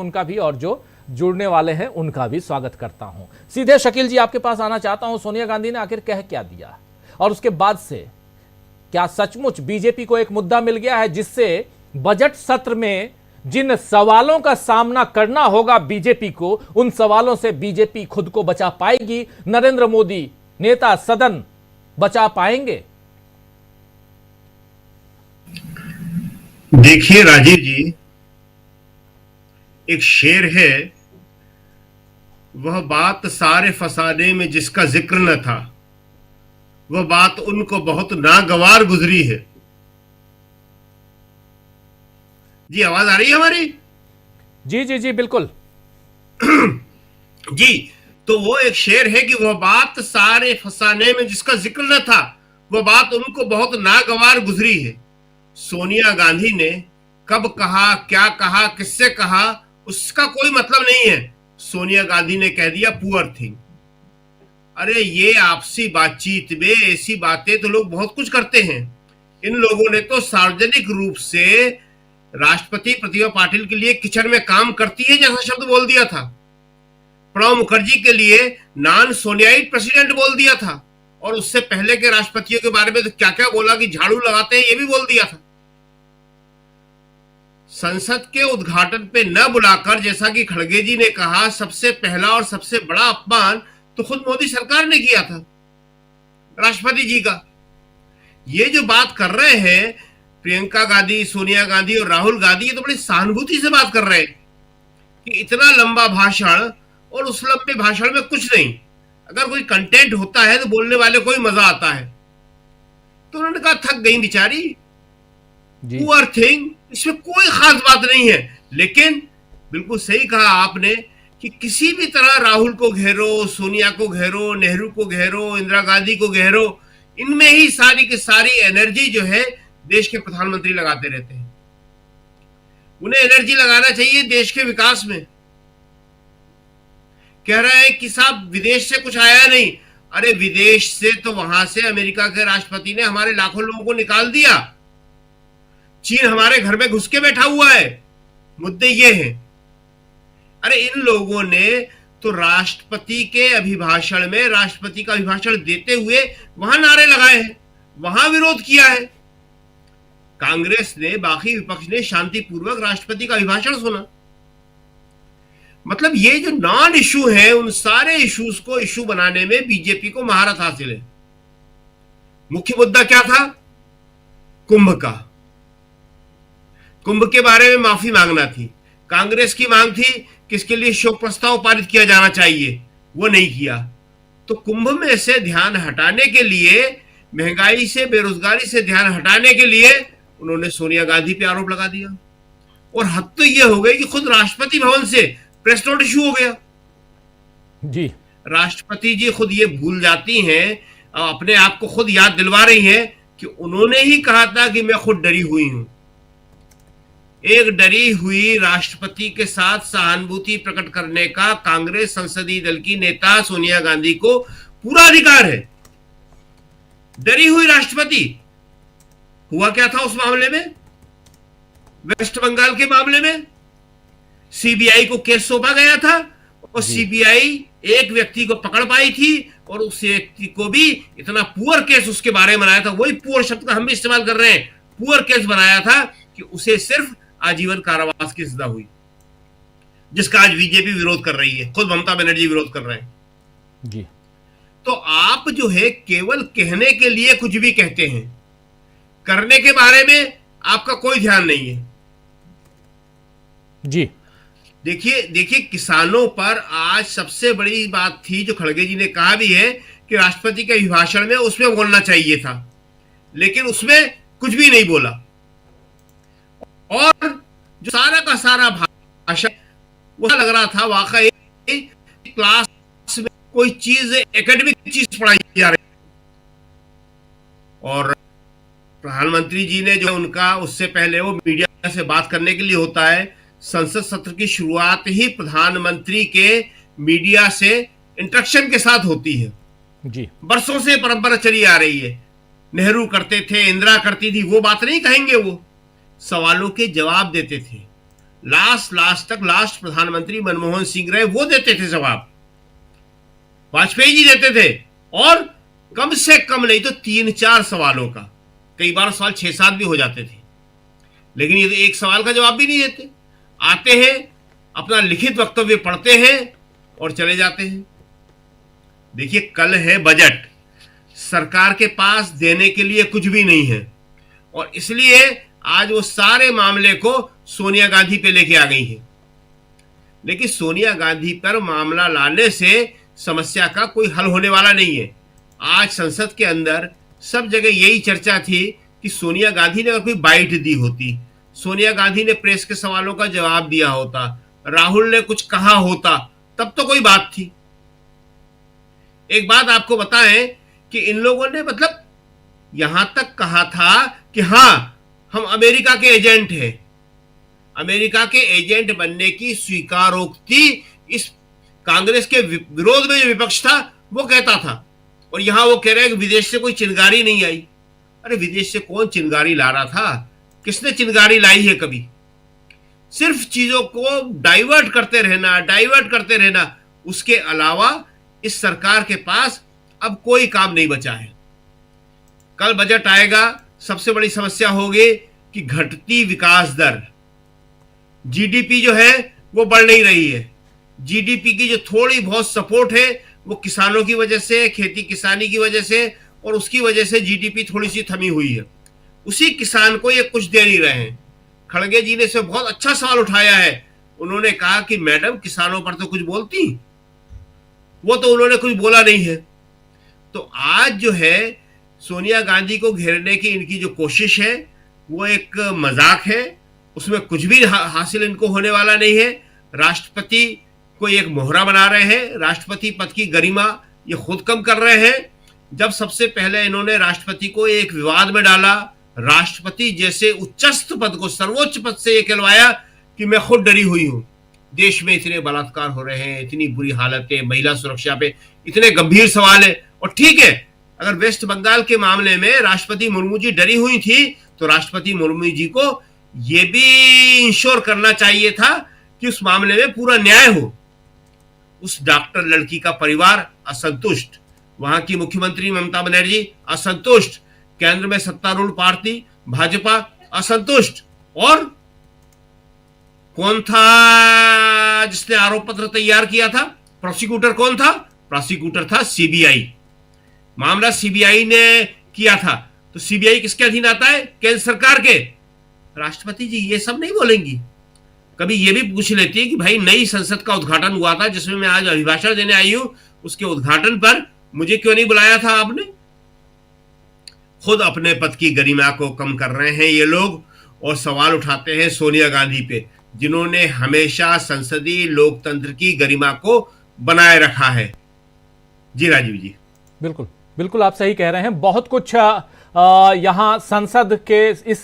उनका भी और जो जुड़ने वाले हैं उनका भी स्वागत करता हूं। सीधे शकील जी आपके पास आना चाहता हूं। सोनिया गांधी ने आखिर कह क्या दिया और उसके बाद से क्या सचमुच बीजेपी को एक मुद्दा मिल गया है जिससे बजट सत्र में जिन सवालों का सामना करना होगा बीजेपी को, उन सवालों से बीजेपी खुद को बचा पाएगी? नरेंद्र मोदी नेता सदन बचा पाएंगे? देखिए राजीव जी, एक शेर है, वह बात सारे फसाने में जिसका जिक्र न था, वह बात उनको बहुत नागवार गुजरी है। जी आवाज आ रही है हमारी? जी जी जी बिल्कुल। जी, तो वो एक शेर है कि वह बात सारे फसाने में जिसका जिक्र न था, वह बात उनको बहुत नागवार गुजरी है। सोनिया गांधी ने कब कहा, क्या कहा, किससे कहा, उसका कोई मतलब नहीं है। सोनिया गांधी ने कह दिया पुअर थिंग। अरे ये आपसी बातचीत में ऐसी बातें तो लोग बहुत कुछ करते हैं। इन लोगों ने तो सार्वजनिक रूप से राष्ट्रपति प्रतिभा पाटिल के लिए किचन में काम करती है जैसा शब्द बोल दिया था। प्रणब मुखर्जी के लिए नॉन सोनियाइट प्रेसिडेंट बोल दिया था, और उससे पहले के राष्ट्रपतियों के बारे में तो क्या क्या बोला कि झाड़ू लगाते हैं, ये भी बोल दिया था। संसद के उद्घाटन पे न बुलाकर, जैसा कि खड़गे जी ने कहा, सबसे पहला और सबसे बड़ा अपमान तो खुद मोदी सरकार ने किया था राष्ट्रपति जी का। ये जो बात कर रहे हैं प्रियंका गांधी, सोनिया गांधी और राहुल गांधी, ये तो बड़ी सहानुभूति से बात कर रहे हैं कि इतना लंबा भाषण और उस लंबे भाषण में कुछ नहीं, अगर कोई कंटेंट होता है तो बोलने वाले को ही मजा आता है। तो उन्होंने कहा थक गई बेचारी, पुअर थिंग, इसमें कोई खास बात नहीं है। लेकिन बिल्कुल सही कहा आपने कि किसी भी तरह राहुल को घेरो, सोनिया को घेरो, नेहरू को घेरो, इंदिरा गांधी को घेरो, इनमें ही सारी की सारी एनर्जी जो है देश के प्रधानमंत्री लगाते रहते हैं। उन्हें एनर्जी लगाना चाहिए देश के विकास में। कह रहे हैं कि साहब विदेश से कुछ आया नहीं। अरे विदेश से तो वहां से अमेरिका के राष्ट्रपति ने हमारे लाखों लोगों को निकाल दिया। चीन हमारे घर में घुस के बैठा हुआ है। मुद्दे ये हैं। अरे इन लोगों ने तो राष्ट्रपति के अभिभाषण में, राष्ट्रपति का अभिभाषण देते हुए वहां नारे लगाए हैं, वहां विरोध किया है। कांग्रेस ने, बाकी विपक्ष ने शांतिपूर्वक राष्ट्रपति का अभिभाषण सुना। मतलब ये जो नॉन इशू है, उन सारे इश्यूज को इशू बनाने में बीजेपी को महारत हासिल है। मुख्य मुद्दा क्या था? कुंभ का। कुंभ के बारे में माफी मांगना थी। कांग्रेस की मांग थी कि इसके लिए शोक प्रस्ताव पारित किया जाना चाहिए, वो नहीं किया। तो कुंभ में से ध्यान हटाने के लिए, महंगाई से, बेरोजगारी से ध्यान हटाने के लिए उन्होंने सोनिया गांधी पे आरोप लगा दिया। और हद तो यह हो गई कि खुद राष्ट्रपति भवन से प्रेस नोट इशू हो गया। जी, राष्ट्रपति जी खुद ये भूल जाती हैं, अपने आप को खुद याद दिलवा रही हैं कि उन्होंने ही कहा था कि मैं खुद डरी हुई हूं। एक डरी हुई राष्ट्रपति के साथ सहानुभूति प्रकट करने का कांग्रेस संसदीय दल की नेता सोनिया गांधी को पूरा अधिकार है। डरी हुई राष्ट्रपति। हुआ क्या था उस मामले में? वेस्ट बंगाल के मामले में सीबीआई को केस सौंपा गया था और सीबीआई एक व्यक्ति को पकड़ पाई थी और उस व्यक्ति को भी इतना पुअर केस उसके बारे में बनाया था। वही पुअर शब्द का हम भी इस्तेमाल कर रहे हैं। पुअर केस बनाया था कि उसे सिर्फ आजीवन कारावास की सजा हुई, जिसका आज बीजेपी विरोध कर रही है, खुद ममता बनर्जी विरोध कर रहे हैं। जी, तो आप जो है केवल कहने के लिए कुछ भी कहते हैं, करने के बारे में आपका कोई ध्यान नहीं है। जी, देखिए किसानों पर आज सबसे बड़ी बात थी, जो खड़गे जी ने कहा भी है कि राष्ट्रपति के अभिभाषण में उसमें बोलना चाहिए था, लेकिन उसमें कुछ भी नहीं बोला। और जो सारा का सारा भाषण वो लग रहा था वाकई क्लास में कोई चीज, एकेडमिक चीज पढ़ाई जा रही। और प्रधानमंत्री जी ने जो उनका, उससे पहले वो मीडिया से बात करने के लिए होता है। संसद सत्र की शुरुआत ही प्रधानमंत्री के मीडिया से इंटरेक्शन के साथ होती है। जी, बरसों से परंपरा चली आ रही है। नेहरू करते थे, इंदिरा करती थी, वो बात नहीं कहेंगे। वो सवालों के जवाब देते थे, लास्ट तक लास्ट प्रधानमंत्री मनमोहन सिंह रहे, वो देते थे जवाब, वाजपेयी जी देते थे, और कम से कम नहीं तो 3-4 सवालों का, कई बार सवाल 6-7 भी हो जाते थे, लेकिन ये तो एक सवाल का जवाब भी नहीं देते। आते हैं, अपना लिखित वक्तव्य पढ़ते हैं और चले जाते हैं। देखिए, कल है बजट, सरकार के पास देने के लिए कुछ भी नहीं है, और इसलिए आज वो सारे मामले को सोनिया गांधी पे लेके आ गई है। लेकिन सोनिया गांधी पर मामला लाने से समस्या का कोई हल होने वाला नहीं है। आज संसद के अंदर सब जगह यही चर्चा थी कि सोनिया गांधी ने अगर कोई बाइट दी होती, सोनिया गांधी ने प्रेस के सवालों का जवाब दिया होता, राहुल ने कुछ कहा होता, तब तो कोई बात थी। एक बात आपको बताएं कि इन लोगों ने मतलब यहां तक कहा था कि हां, हम अमेरिका के एजेंट हैं। अमेरिका के एजेंट बनने की स्वीकारोक्ति इस कांग्रेस के विरोध में जो विपक्ष था वो कहता था, और यहां वो कह रहे हैं कि विदेश से कोई चिनगारी नहीं आई। अरे विदेश से कौन चिनगारी ला रहा था? किसने चिनगारी लाई है कभी? सिर्फ चीजों को डाइवर्ट करते रहना, उसके अलावा इस सरकार के पास अब कोई काम नहीं बचा है। कल बजट आएगा, सबसे बड़ी समस्या होगी कि घटती विकास दर, जीडीपी जो है वो बढ़ नहीं रही है। जीडीपी की जो थोड़ी बहुत सपोर्ट है वो किसानों की वजह से, खेती किसानी की वजह से, और उसकी वजह से जीडीपी थोड़ी सी थमी हुई है। उसी किसान को ये कुछ दे नहीं रहे हैं। खड़गे जी ने इसे बहुत अच्छा सवाल उठाया है। उन्होंने कहा कि मैडम, किसानों पर तो कुछ बोलती, वो तो उन्होंने कुछ बोला नहीं है। तो आज जो है सोनिया गांधी को घेरने की इनकी जो कोशिश है वो एक मजाक है, उसमें कुछ भी हासिल इनको होने वाला नहीं है। राष्ट्रपति को एक मोहरा बना रहे हैं, राष्ट्रपति पद की गरिमा ये खुद कम कर रहे हैं। जब सबसे पहले इन्होंने राष्ट्रपति को एक विवाद में डाला, राष्ट्रपति जैसे उच्चस्थ पद को, सर्वोच्च पद से ये कहलवाया कि मैं खुद डरी हुई हूं, देश में इतने बलात्कार हो रहे हैं, इतनी बुरी हालत है, महिला सुरक्षा पे इतने गंभीर सवाल है। और ठीक है, अगर वेस्ट बंगाल के मामले में राष्ट्रपति मुर्मू जी डरी हुई थी तो राष्ट्रपति मुर्मू जी को यह भी इंश्योर करना चाहिए था कि उस मामले में पूरा न्याय हो। उस डॉक्टर लड़की का परिवार असंतुष्ट, वहां की मुख्यमंत्री ममता बनर्जी असंतुष्ट, केंद्र में सत्तारूढ़ पार्टी भाजपा असंतुष्ट, और कौन था जिसने आरोप पत्र तैयार किया था? प्रोसिक्यूटर कौन था? प्रोसिक्यूटर था सीबीआई। मामला सीबीआई ने किया था, तो सीबीआई किसके अधीन आता है? केंद्र सरकार के। राष्ट्रपति जी ये सब नहीं बोलेंगी। कभी ये भी पूछ लेती है कि भाई, नई संसद का उद्घाटन हुआ था जिसमें मैं आज अभिभाषण देने आई हूं, उसके उद्घाटन पर मुझे क्यों नहीं बुलाया था आपने? खुद अपने पद की गरिमा को कम कर रहे हैं ये लोग, और सवाल उठाते हैं सोनिया गांधी पे, जिन्होंने हमेशा संसदीय लोकतंत्र की गरिमा को बनाए रखा है। जी राजीव जी। बिल्कुल बिल्कुल, आप सही कह रहे हैं। बहुत कुछ यहाँ संसद के इस